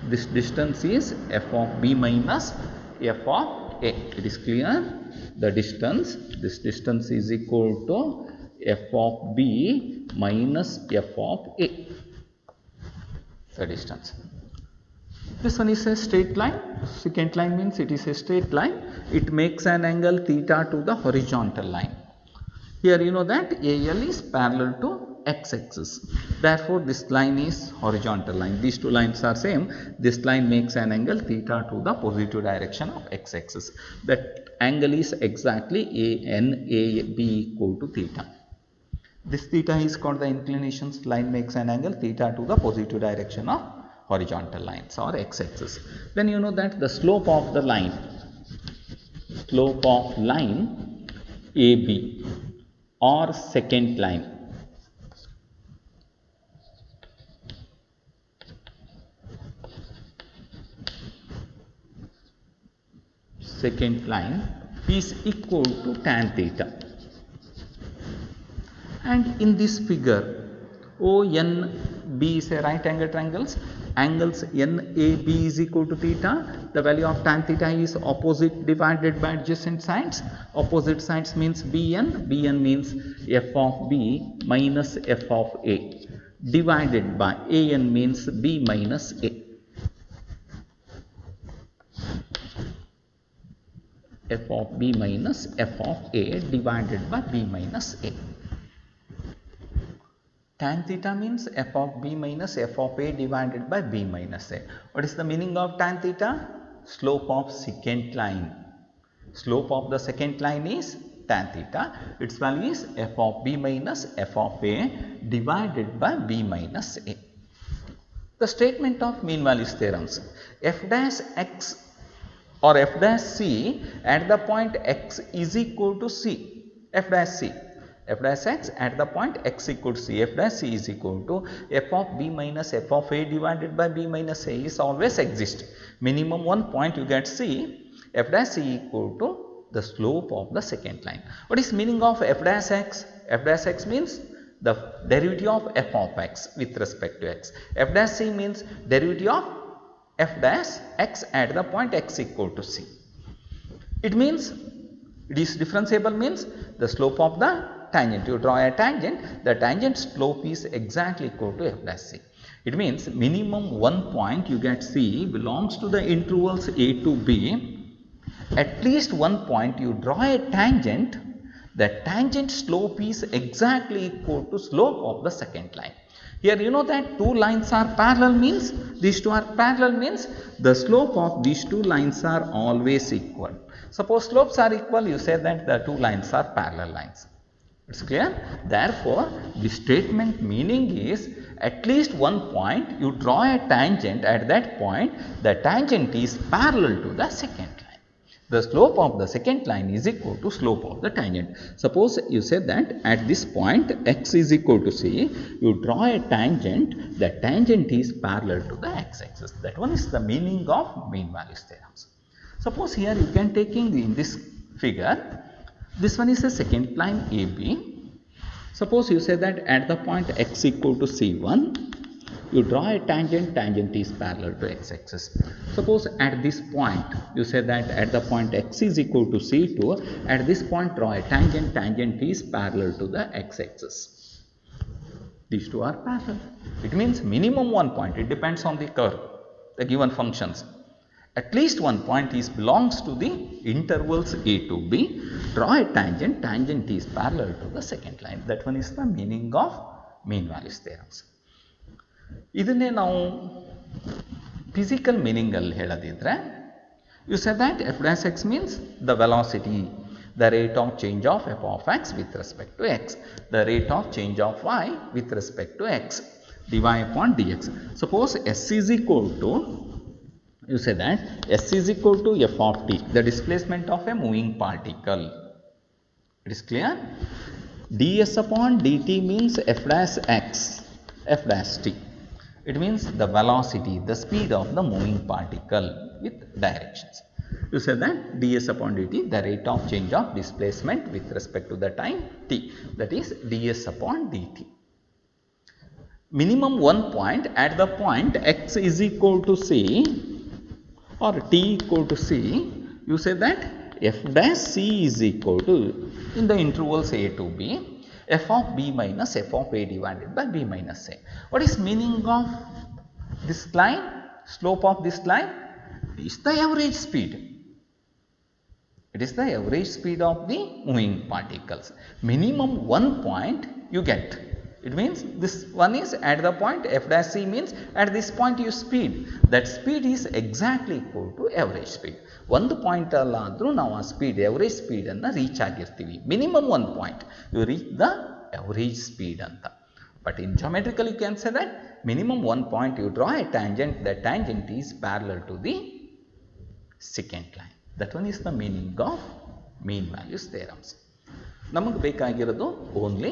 This distance is f of b minus f of a. It is clear? The distance, this distance is equal to f of b minus f of a. the distance. This one is a straight line. Secant line means it is a straight line. It makes an angle theta to the horizontal line. Here you know that AL is parallel to x-axis. Therefore, this line is horizontal line. These two lines are same. This line makes an angle theta to the positive direction of x-axis. That angle is exactly ANAB equal to theta. This theta is called the inclinations. Line makes an angle theta to the positive direction of horizontal lines or x-axis. Then you know that the slope of the line AB or secant line is equal to tan theta. And in this figure, ONB is a right angle triangles. Angles NAB is equal to theta. The value of tan theta is opposite divided by adjacent sides. Opposite sides means BN. BN means f of B minus f of A divided by AN means B minus A. F of B minus f of A divided by B minus A. Tan theta means f of B minus f of A divided by B minus A. What is the meaning of tan theta? Slope of secant line. Slope of the secant line is tan theta. Its value is f of B minus f of A divided by B minus A. The statement of mean values theorems. F dash x or f dash c at the point x is equal to c. F dash c. F dash x at the point x equal to c. F dash c is equal to f of b minus f of a divided by b minus a is always exist. Minimum one point you get c. F dash c equal to the slope of the secant line. What is meaning of f dash x? F dash x means the derivative of f of x with respect to x. F dash c means derivative of f dash x at the point x equal to c. It means it is differentiable means the slope of the tangent. You draw a tangent, the tangent slope is exactly equal to f dash c. It means minimum one point you get c belongs to the intervals a to b. At least one point you draw a tangent, the tangent slope is exactly equal to slope of the secant line. Here you know that two lines are parallel means these two are parallel means the slope of these two lines are always equal. Suppose slopes are equal, you say that the two lines are parallel lines. It's clear? Therefore, the statement meaning is at least one point you draw a tangent, at that point the tangent is parallel to the secant line. The slope of the secant line is equal to slope of the tangent. Suppose you say that at this point x is equal to c, you draw a tangent, the tangent is parallel to the x-axis. That one is the meaning of mean values theorems. Suppose here you can taking in this figure, this one is a secant line AB. Suppose you say that at the point x equal to c1, you draw a tangent, tangent is parallel to x-axis. Suppose at this point, you say that at the point x is equal to c2, at this point draw a tangent, tangent is parallel to the x-axis. These two are parallel. It means minimum one point, it depends on the curve, the given functions. At least one point is belongs to the intervals a to b. Draw a tangent, tangent is parallel to the secant line. That one is the meaning of mean values theorems. ಇದನ್ನೇ ನಾವು physical meaning ಅಲ್ಲಿ ಹೇಳೋದಿದ್ರೆ you say that F dash X means the velocity, the rate of change of f of x with respect to x, the rate of change of y with respect to x, dy upon dx. Suppose s is equal to, you say that s is equal to f of t, the displacement of a moving particle. It is clear? ds upon dt means f dash x, f dash t. It means the velocity, the speed of the moving particle with directions. You say that ds upon dt, the rate of change of displacement with respect to the time t, that is ds upon dt. Minimum one point, at the point x is equal to c or t equal to c, you say that f dash c is equal to, in the intervals a to b, f of b minus f of a divided by b minus a. What is meaning of This line, slope of this line is the average speed. It is the average speed of the moving particles. Minimum 1 point you get. It means this one is at the point f dash c, means at this point you speed. That speed is exactly equal to average speed. ಒಂದು point ಅಲ್ಲ ಆದರೂ ನಾವು ಆ speed average ಸ್ಪೀಡನ್ನು reach ಆಗಿರ್ತೀವಿ. Minimum 1 point you reach the average speed ಅಂತ. But in geometrical you can say that minimum 1 point you draw a tangent, that tangent is parallel to the secant line. That one is the meaning of mean values theorems. ನಮಗೆ ಬೇಕಾಗಿರೋದು only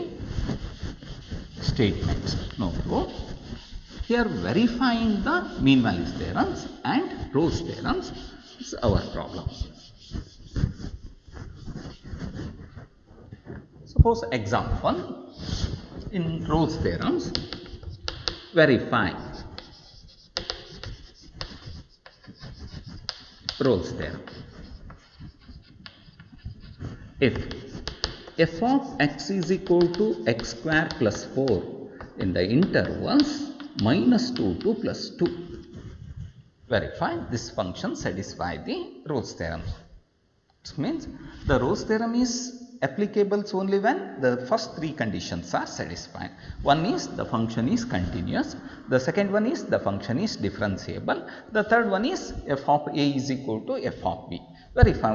statements. ನೋಡು, here verifying the mean values theorems and Rolle's theorems is our problem. Suppose example, in Rolle's theorems, verify Rolle's theorem. If f of x is equal to x square plus 4 in the intervals minus 2 to plus 2, verify this function satisfy the Rolle's theorem. It means the Rolle's theorem is applicable only when the first three conditions are satisfied. One is the function is continuous, the second one is the function is differentiable, the third one is f of a is equal to f of b. Verify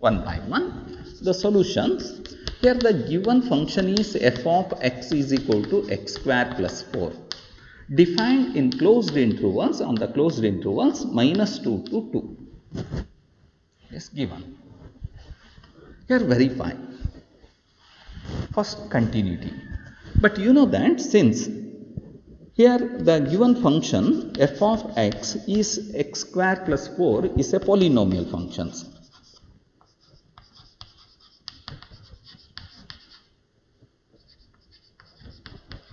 one by one. The solutions, here the given function is f of x is equal to x square plus 4, defined in closed intervals, on the closed intervals minus 2 to 2 is given. Here verify first continuity. But you know that since here the given function f of x is x square plus 4 is a polynomial function.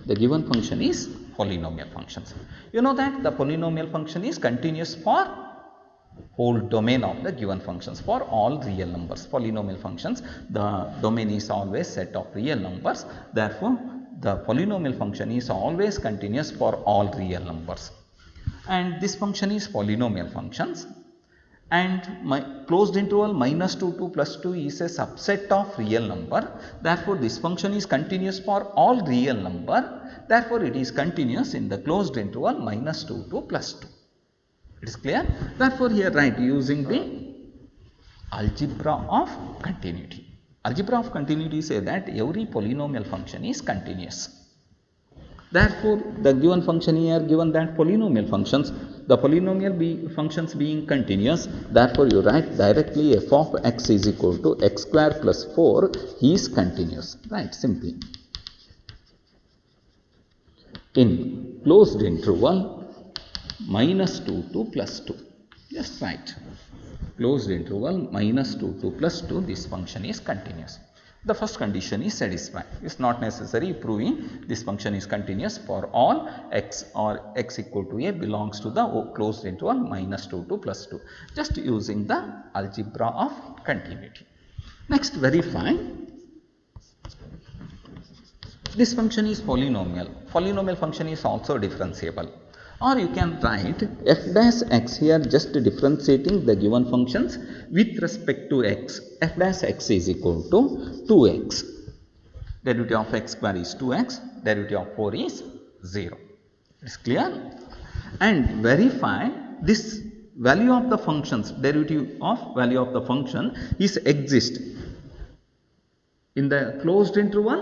The given function is polynomial functions. You know that the polynomial function is continuous for whole domain of the given functions, for all real numbers. Polynomial functions, the domain is always set of real numbers. Therefore, the polynomial function is always continuous for all real numbers. And this function is polynomial functions. And my closed interval minus 2 to plus 2 is a subset of real number. Therefore, this function is continuous for all real number. Therefore, it is continuous in the closed interval minus 2 to plus 2. It is clear? Therefore, here write using the algebra of continuity. Algebra of continuity say that every polynomial function is continuous. Therefore, the given function here given that polynomial functions, the polynomial functions being continuous, therefore you write directly f of x is equal to x square plus 4 is continuous. Right, simply. In closed interval minus 2 to plus 2. Just write closed interval minus 2 to plus 2, this function is continuous. The first condition is satisfied. It is not necessary proving this function is continuous for all x or x equal to a belongs to the closed interval minus 2 to plus 2. Just using the algebra of continuity. Next, verify this function is polynomial. Polynomial function is also differentiable. Or you can write f dash x here, just differentiating the given functions with respect to x. F dash x is equal to 2x. Derivative of x square is 2x. Derivative of 4 is 0. It's clear? And verify this value of the functions, derivative of value of the function is exist in the closed interval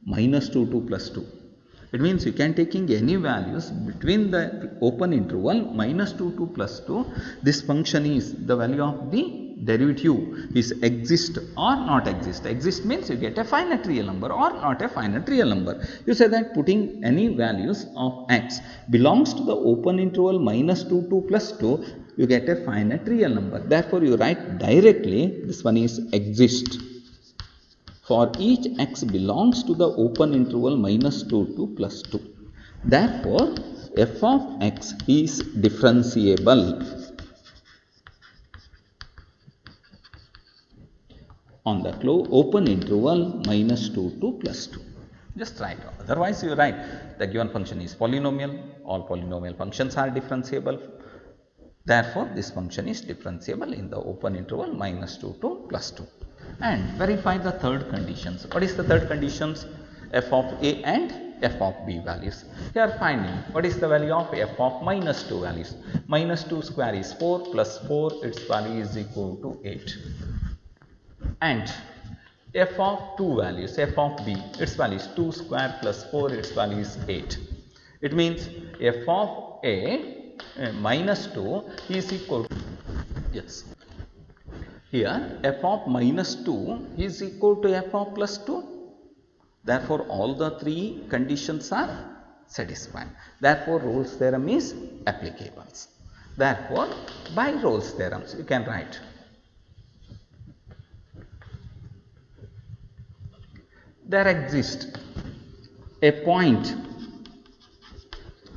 minus 2 to plus 2. It means you can taking any values between the open interval minus 2 to plus 2. This function is the value of the derivative is exist or not exist. Exist means you get a finite real number or not a finite real number. You say that putting any values of x belongs to the open interval minus 2 to plus 2, you get a finite real number. Therefore, you write directly this one is exist. For each x belongs to the open interval minus 2 to plus 2. Therefore, f of x is differentiable on the open interval minus 2 to plus 2. Just write. Otherwise, you write the given function is polynomial. All polynomial functions are differentiable. Therefore, this function is differentiable in the open interval -2 to +2. And verify the third conditions. What is the third conditions? F of A and f of b values. Here finding what is the value of f of -2 values. -2 square is 4 plus 4, its value is equal to 8. And f of 2 values, f of b, its value is 2 square plus 4, its value is 8. It means f of a -2 is equal to, yes, here f of -2 is equal to f of +2. Therefore, all the three conditions are satisfied. Therefore, Rolle's theorem is applicable. Therefore, by Rolle's theorems, you can write there exists a point,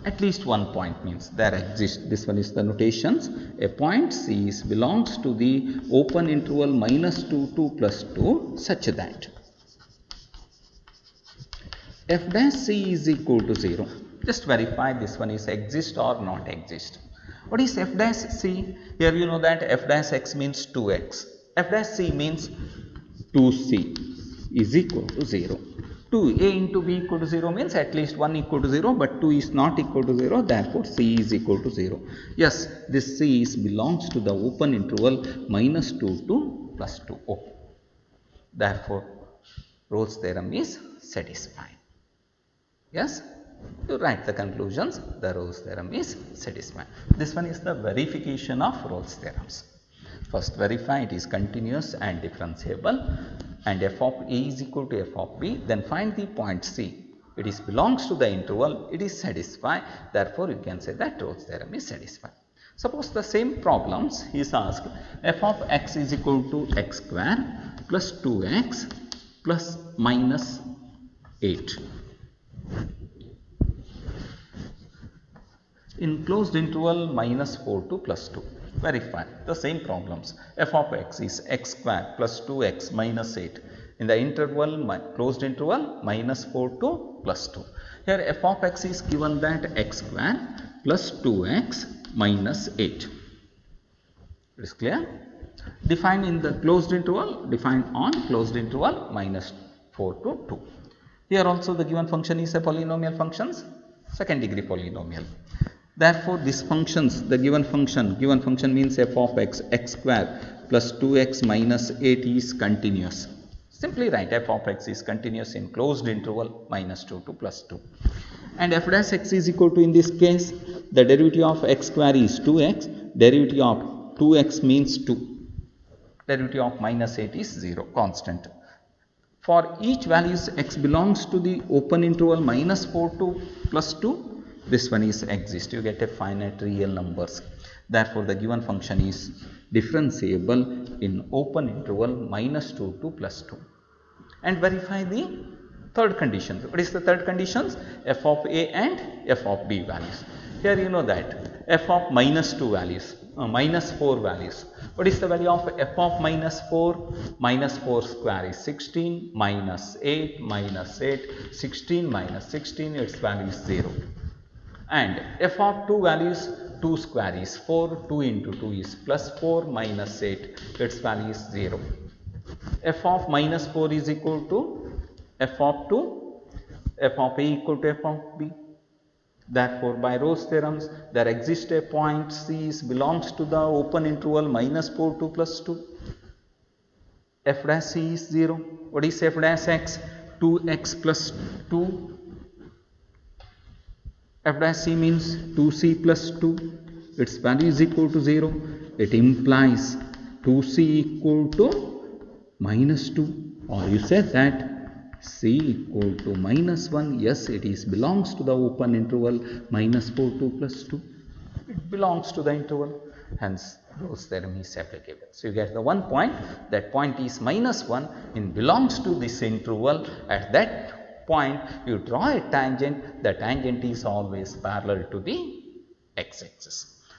at least one point means there exists, this one is the notations, a point C belongs to the open interval -2 to +2 such that f dash c is equal to 0. Just verify this one is exist or not exist. What is f dash c? Here you know that f dash x means 2x. F dash c means 2c is equal to 0. 2a into b equal to 0 means at least 1 equal to 0, but 2 is not equal to 0. Therefore, c is equal to 0. Yes, this c belongs to the open interval -2 to +2. Oh. Therefore, Rolle's theorem is satisfied. Yes, you write the conclusions, the Rolle's theorem is satisfied. This one is the verification of Rolle's theorems. First, verify it is continuous and differentiable and f of a is equal to f of b. Then find the point C. It is belongs to the interval, it is satisfied. Therefore, you can say that Rolle's theorem is satisfied. Suppose the same problems he is asked f of x is equal to x square plus 2x plus minus 8. In closed interval -4 to +2. Verify the same problems. F of x is x square plus 2x minus 8. In the interval closed interval -4 to +2. Here f of x is given that x square plus 2x minus 8. It is clear? Define in the closed interval, define on closed interval -4 to 2. Here also the given function is a polynomial functions, second degree polynomial. Therefore, these functions, the given function means f of x, x square plus 2x minus 8 is continuous. Simply write f of x is continuous in closed interval -2 to +2. And f dash x is equal to, in this case, the derivative of x square is 2x, derivative of 2x means 2, derivative of minus 8 is 0, constant. For each values x belongs to the open interval -4 to +2, this one is exist. You get a finite real numbers. Therefore, the given function is differentiable in open interval -2 to +2. And verify the third condition. What is the third conditions? F of a and f of b values. Here you know that f of -2 values, -4 values. What is the value of f of -4? -4 square is 16, minus 8, 16 minus 16, its value is 0. And f of 2 values, 2 square is 4, 2 into 2 is plus 4 minus 8, its value is 0. F of -4 is equal to f of 2, f of a equal to f of b. Therefore, by Rolle's theorems, there exists a point C belongs to the open interval -4 to +2. F dash c is 0. What is f dash x? 2x plus 2. F dash c means 2c plus 2. Its value is equal to 0. It implies 2c equal to -2. Or you say that c equal to -1. Yes, it is belongs to the open interval -4 to +2. It belongs to the interval. Hence, Rolle's theorem is applicable. So, you get the one point. That point is -1 and belongs to this interval. At that point, you draw a tangent. The tangent is always parallel to the x-axis.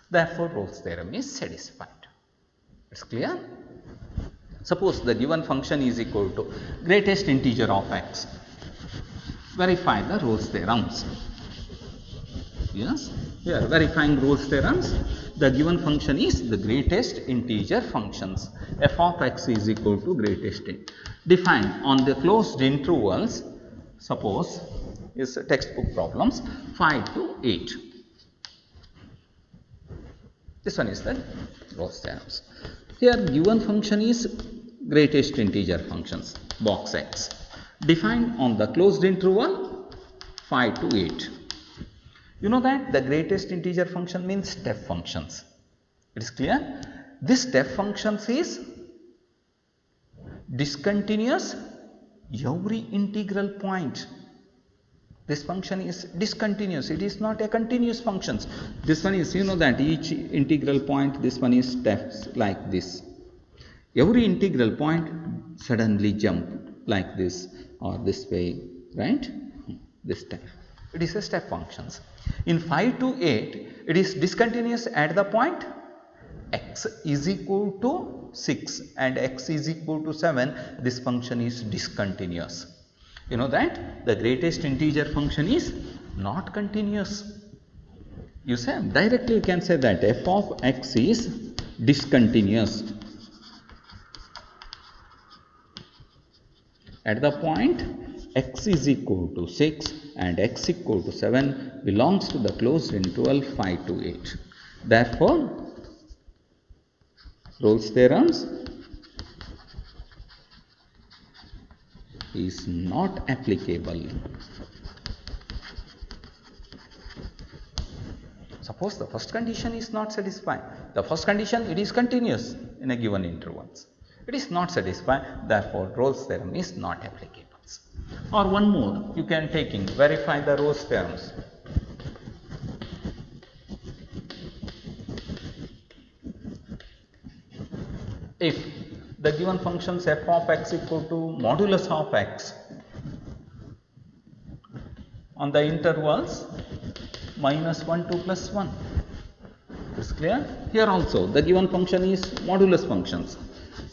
Therefore, Rolle's theorem is satisfied. It's clear? Suppose the given function is equal to greatest integer of x. verify the Rolle's theorems. Yes, here verifying Rolle's theorems, the given function is the greatest integer functions. F of x is equal to greatest int. Define on the closed intervals, suppose is textbook problems 5 to 8. This one is the Rolle's theorems. Here given function is greatest integer functions, box x. Defined on the closed interval 5 to 8. You know that the greatest integer function means step functions. It is clear? This step functions is discontinuous every integral point. This function is discontinuous. It is not a continuous function. This one is, you know that each integral point, this one is steps like this. Every integral point suddenly jump like this or this way, right? This step. It is a step functions. In 5 to 8, it is discontinuous at the point x is equal to 6 and x is equal to 7. This function is discontinuous. You know that the greatest integer function is not continuous. You say directly you can say that f of x is discontinuous at the point x is equal to 6 and x equal to 7 belongs to the closed interval 5 to 8. Therefore, Rolle's theorems is not applicable. Suppose the first condition is not satisfied. The first condition, it is continuous in a given intervals. It is not satisfied, therefore Rolle's theorem is not applicable. Or one more, you can take in verify the Rolle's theorems. If the given functions f of x equal to modulus of x on the intervals -1 to +1. Is clear? Here also the given function is modulus functions.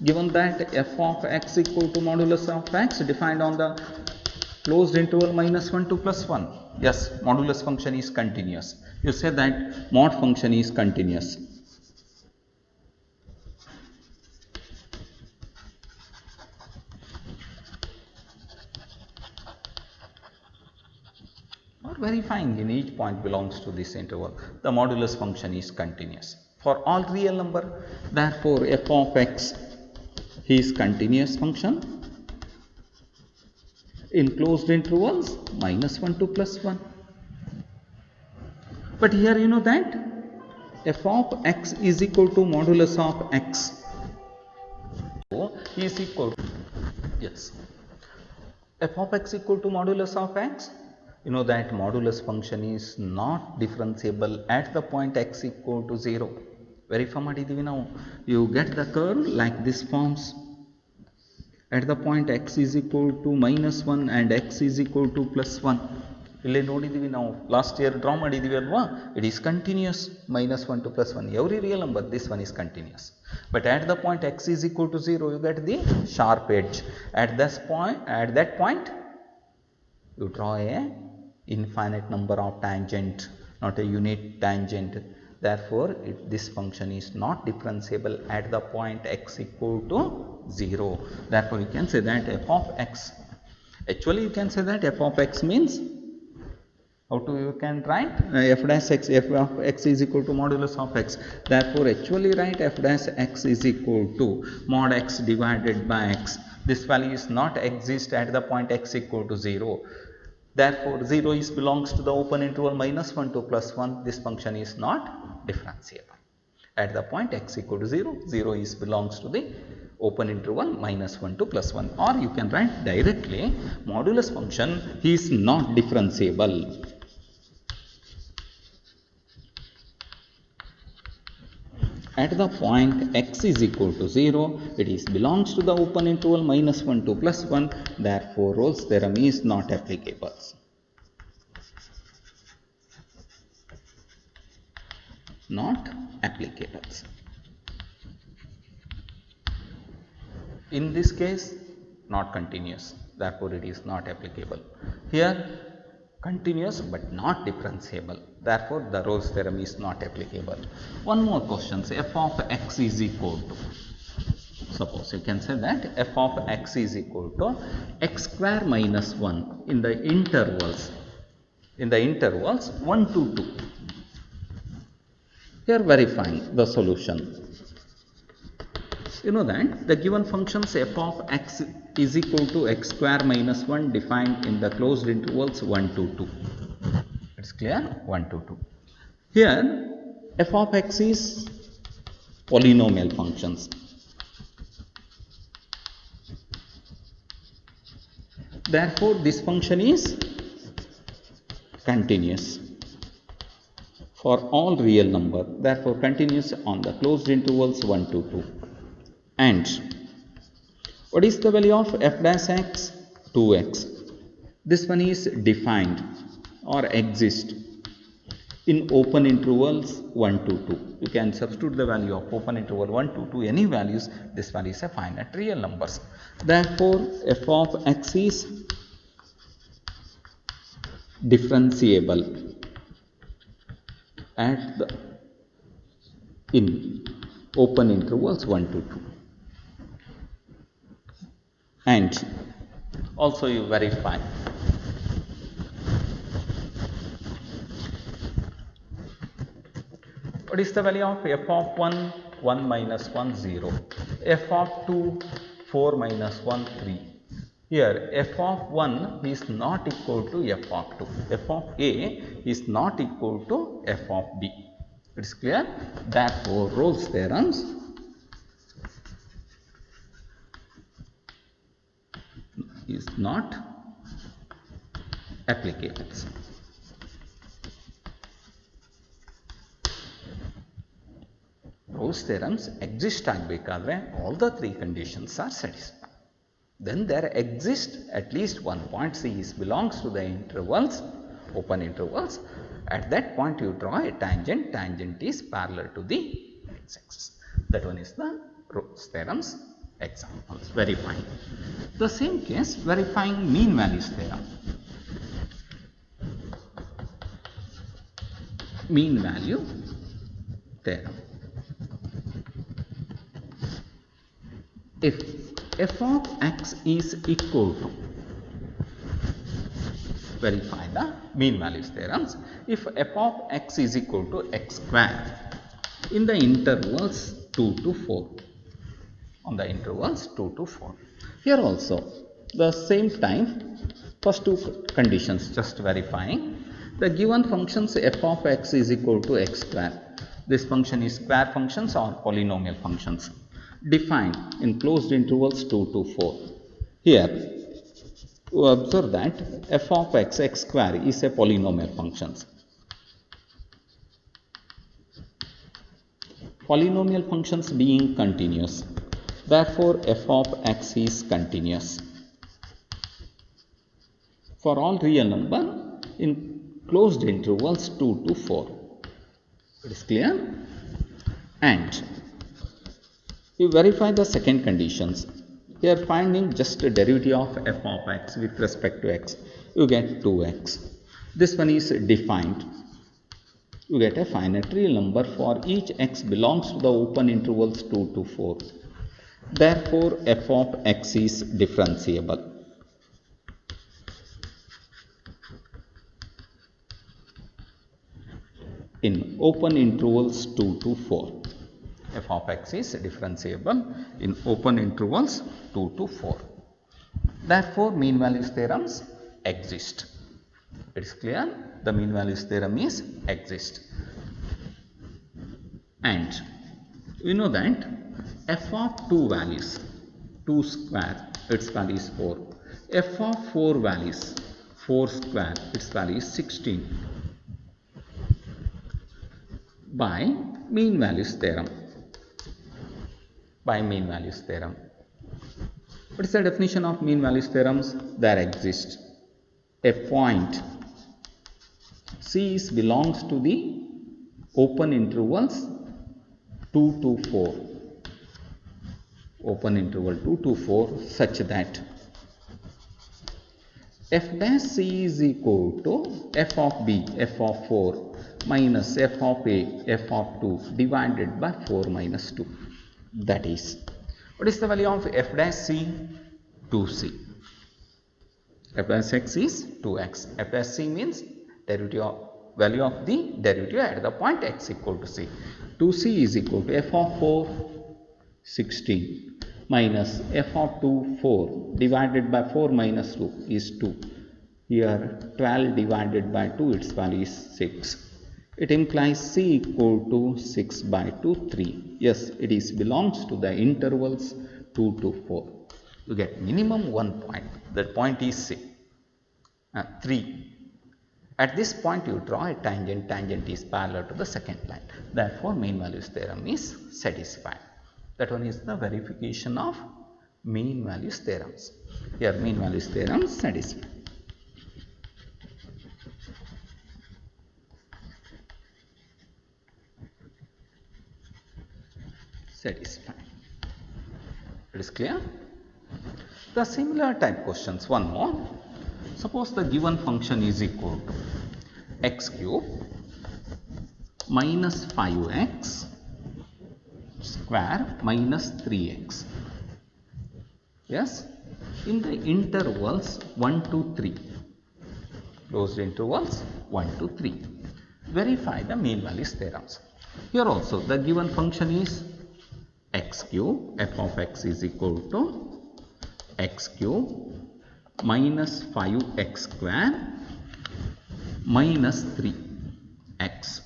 Given that f of x equal to modulus of x defined on the closed interval -1 to +1. Yes, modulus function is continuous. You say that mod function is continuous. Or verifying in each point belongs to this interval. The modulus function is continuous for all real number. Therefore, f of x is continuous function in closed intervals -1 to +1. But here you know that f of x is equal to modulus of x. So is equal to, yes, f of x equal to modulus of x. You know that modulus function is not differentiable at the point x equal to 0. Verify ಮಾಡಿದೀವಿ ನಾವು. You get the curve like this forms at the point x is equal to -1 and x is equal to +1. ಇಲ್ಲಿ ನೋಡಿದೀವಿ ನಾವು last year draw ಮಾಡಿದೀವಿ ಅಲ್ವಾ. It is continuous -1 to +1. Every real number this one is continuous. But at the point x is equal to 0, you get the sharp edge. At that point, you draw a infinite number of tangent, not a unit tangent. Therefore, this function is not differentiable at the point x equal to 0. Therefore, you can say that f of x. Actually, you can say that f of x means, how to you can write f dash x, f of x is equal to modulus of x. Therefore, actually write f dash x is equal to mod x divided by x. This value is not exist at the point x equal to 0. Therefore, 0 is belongs to the open interval -1 to +1. This function is not differentiable. At the point x equal to 0, 0 is belongs to the open interval -1 to +1. Or you can write directly modulus function is not differentiable. At the point x is equal to 0, it is belongs to the open interval -1 to +1. Therefore, Rolle's theorem is not applicable. Not applicable. In this case, not continuous. Therefore, it is not applicable. Here continuous but not differentiable. Therefore, the Rolle's theorem is not applicable. One more question. Say f of x is equal to, suppose you can say that f of x is equal to x square minus 1 in the intervals 1 to 2. Here verifying the solution. You know that the given functions f of x is equal to x square minus 1 defined in the closed intervals 1 to 2. It's clear? 1 to 2. Here f of x is polynomial functions. Therefore, this function is continuous for all real number. Therefore, continuous on the closed intervals 1 to 2. And what is the value of f dash x? 2x. This one is defined or exist in open intervals 1 to 2. You can substitute the value of open interval 1 to 2 any values. This value is a finite real numbers. Therefore, f of x is differentiable at the in open intervals 1 to 2. And also you verify what is the value of f of 1, 1 minus 1, 0, f of 2, 4 minus 1, 3. Here f of 1 is not equal to f of 2, f of a is not equal to f of b. It is clear? Therefore, Rolle's theorems is not applicable. Rolle's theorems exist because all the three conditions are satisfied. Then there exists at least one point C belongs to the intervals, open intervals. At that point you draw a tangent, tangent is parallel to the x-axis. That one is the Rolle's theorems examples, verifying. The same case, verifying mean values theorem. Mean value theorem. If f of x is equal to, verify the mean values theorems. If f of x is equal to x square in the intervals 2 to 4, on the intervals 2 to 4. Here also the same time, first two conditions just verifying. The given functions f of x is equal to x square. This function is square functions or polynomial functions defined in closed intervals 2 to 4. Here you observe that f of x, x square is a polynomial function. Polynomial functions being continuous. Therefore, f of x is continuous for all real number in closed intervals 2 to 4. It is clear? And you verify the second conditions. Here finding just a derivative of f of x with respect to x, you get 2x. This one is defined. You get a finite real number for each x belongs to the open intervals 2 to 4. Therefore, f of x is differentiable. In open intervals 2 to 4. F of x is differentiable in open intervals 2 to 4. Therefore, mean values theorems exist. It is clear? The mean values theorem is exist. And you know that f of 2 values, 2 square, its value is 4. F of 4 values, 4 square, its value is 16. By mean values theorem. By mean values theorem. What is the definition of mean values theorems? There exists a point C belongs to the open intervals 2 to 4. Open interval 2 to 4 such that f dash c is equal to f of b, f of 4 minus f of a, f of 2 divided by 4 minus 2. That is, what is the value of f dash c? 2c. F dash x is 2x. F dash c means derivative of value of the derivative at the point x equal to c. 2c is equal to f of 4 16 minus f of 2 4 divided by 4 minus 2 is 2. Here 12 divided by 2, its value is 6. It implies c equal to 6 by 2 3. Yes, it is belongs to the intervals 2 to 4. You get minimum 1 point. That point is c. 3. At this point you draw a tangent. Tangent is parallel to the second line. Therefore mean values theorem is satisfied. That one is the verification of mean values theorems. Here mean values theorem satisfied. Satisfied. It is clear? The similar type questions, one more. Suppose the given function is equal to x cube minus 5x square minus 3x. Yes, in the intervals 1 to 3, closed intervals 1 to 3. Verify the mean values theorems. Here also the given function is x cube, f of x is equal to x cube minus 5x square minus 3x,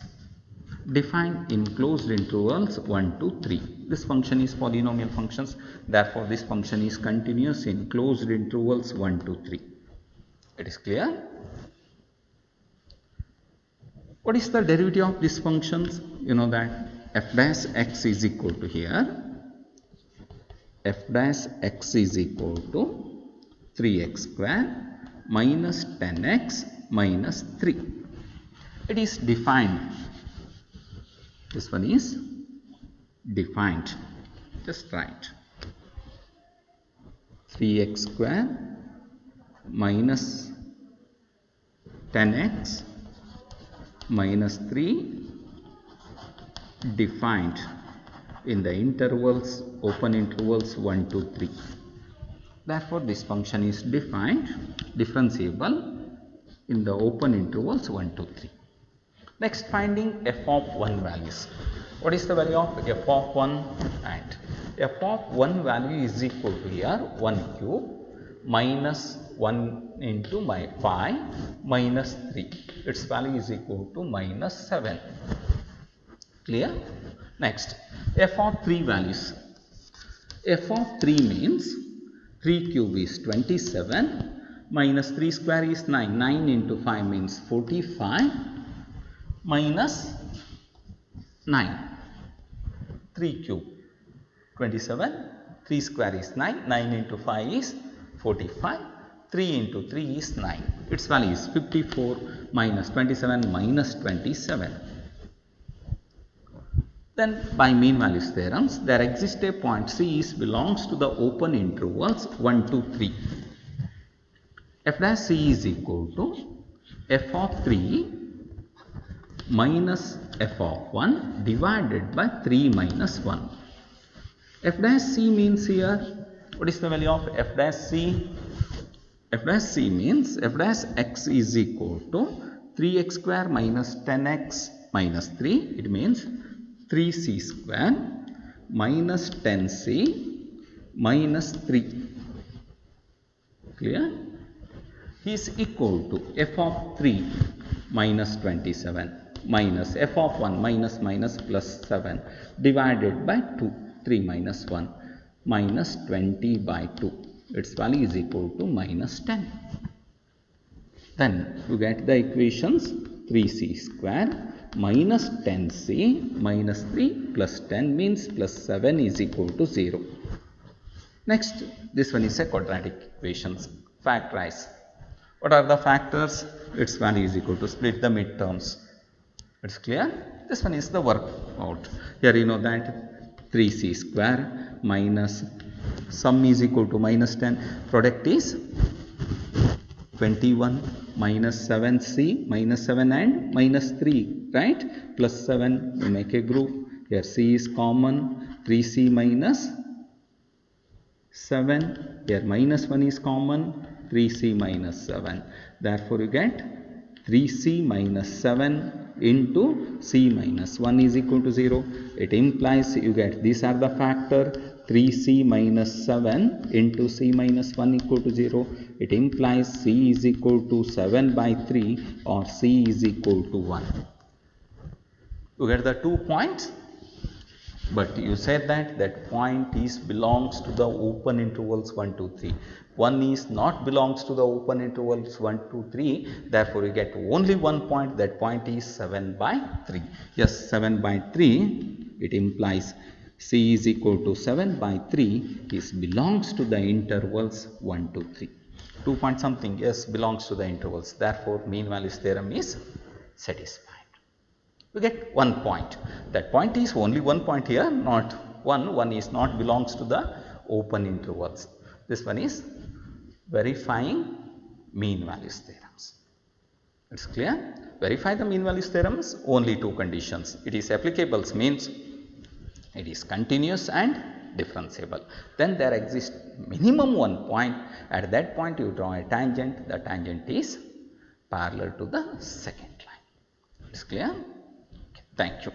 defined in closed intervals 1 to 3. This function is polynomial functions, therefore this function is continuous in closed intervals 1 to 3. It is clear? What is the derivative of these functions? You know that f dash x is equal to here, f dash x is equal to 3x square minus 10x minus 3. It is defined. This one is defined. Just write 3x square minus 10x minus 3 defined in the intervals, open intervals 1 to 3. Therefore this function is defined, differentiable in the open intervals 1 to 3. Next, finding f of 1 values. What is the value of f of 1? And f of 1 value is equal to here 1 cube minus 1 into my 5 minus 3. Its value is equal to minus 7. Clear? Next, f of 3 values. F of 3 means 3 cube is 27 minus 3 square is 9. 9 into 5 means 45 minus 9. 3 cube 27, 3 square is 9, 9 into 5 is 45, 3 into 3 is 9. Its value is 54 minus 27 minus 27. Then by mean values theorems, there exists a point C is belongs to the open intervals 1 to 3. F dash C is equal to f of 3 minus f of 1 divided by 3 minus 1. F dash C means here, what is the value of f dash C? F dash C means f dash x is equal to 3x square minus 10x minus 3. It means 3c square minus 10c minus 3. Clear? Is equal to f of 3 minus 27 minus f of 1 minus minus plus 7 divided by 2. 3 minus 1 minus 20 by 2. Its value is equal to minus 10. Then you get the equations 3c square minus 10c minus 3 plus 10 means plus 7 is equal to 0. Next, this one is a quadratic equations. Factorize. What are the factors? Its value is equal to split the midterms. It's clear? This one is the workout. Here you know that 3c square minus sum is equal to minus 10. Product is 21 minus 7c, minus 7 and minus 3, right? Plus 7, you make a group. Here c is common, 3c minus 7. Here minus 1 is common, 3c minus 7. Therefore, you get 3c minus 7 into c minus 1 is equal to 0. It implies you get these are the factor 3c minus 7 into c minus 1 equal to 0. It implies c is equal to 7 by 3 or c is equal to 1. You get the 2 points? But you said that point is belongs to the open intervals 1, 2, 3. 1 is not belongs to the open intervals 1, 2, 3. Therefore, you get only one point. That point is 7 by 3. Yes, 7 by 3. It implies C is equal to 7 by 3 is belongs to the intervals 1, 2, 3. 2 point something. Yes, belongs to the intervals. Therefore, mean values theorem is satisfied. We get 1 point. That point is only 1 point here, not 1. 1 is not belongs to the open intervals. This one is verifying mean values theorems. It's clear? Verify the mean values theorems, only 2 conditions. It is applicable means it is continuous and differentiable. Then there exists minimum 1 point. At that point you draw a tangent. The tangent is parallel to the second line. It's clear? Thank you.